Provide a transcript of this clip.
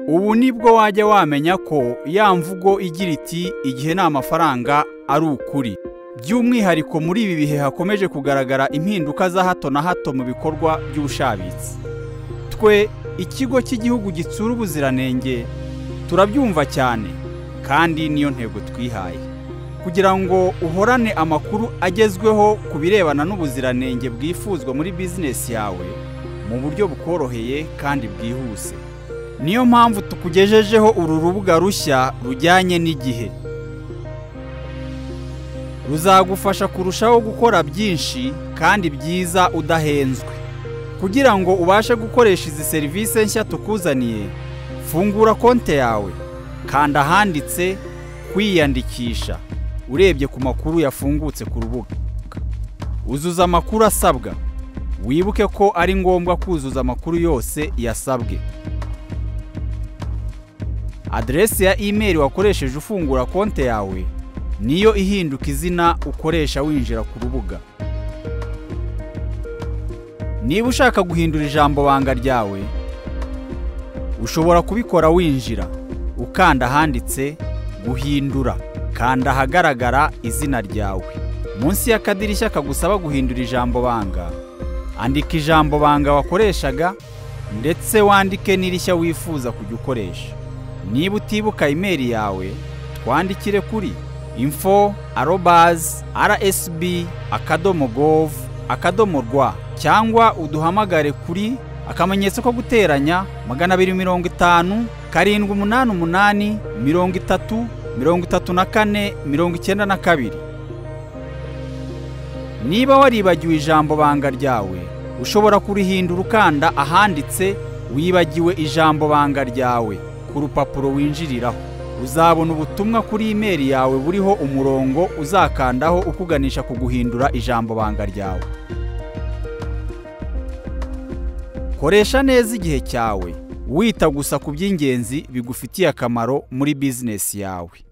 Ubu nibwo wajya wamenya ko ya mvugo igira iti igihe nta mafaranga ari ukuri. By'umwihariko muri ibi bihe hakomeje kugaragara impinduka za hato na hato mu bikorwa by'ubushabitsi. Twe ikigo cy'igihugu gitsura ubuziranenge turabyumva cyane kandi niyo ntego twihaye, kugira ngo uhorane amakuru agezweho ku birebana n'ubuziranenge bwifuzwa muri business yawe mu buryo bukoroheye kandi bwihuse. Niyo mpamvu tukugejejeho uru rubuga rushya rujyanye n'igihe. Ruzagufasha kurushaho gukora byinshi kandi byiza udahenzwe. Kugira ngo ubashe gukoresha izi serivisi nshya tukuzaniye, fungura konte yawe, kanda ahanditse kwiyandikisha urebye ku makuru yafungutse ku rubuga. Uzuza amakuru asabwa, wibuke ko ari ngombwa kuzuza amakuru yose yasabwe. Adresi ya email wakoresheje ufungura konte yawe niyo ihinduka izina ukoresha winjira ku rubuga. Niba ushaka guhindura ijambo banga ryawe, ushobora kubikora winjira, ukanda ahanditse guhindura, kanda ahagaragara izina ryawe. Munsi y'akadirishya kagusaba guhindura ijambo banga, andika ijambo banga wakoreshaga ndetse wandike n'irishya wifuza kujya ukoresha. Niba utibuka email yawe, twandikire kuri info@rsb.gov.rw cyangwa uduhamagare kuri akamenyetso ko guteranya 250 788 30 34 92. Niba waribagiwe ijambo banga ryawe, ushobora kurihindura ukanda ahanditse wibagiwe ijambo banga ryawe ku rupapuro winjiriraho. Uzabona ubutumwa kuri email yawe buriho umurongo uzakandaho ukuganisha ku guhindura ijambo banga ryawe. Koresha neza igihe cyawe, wita gusa ku by'ingenzi bigufitiye akamaro muri business yawe.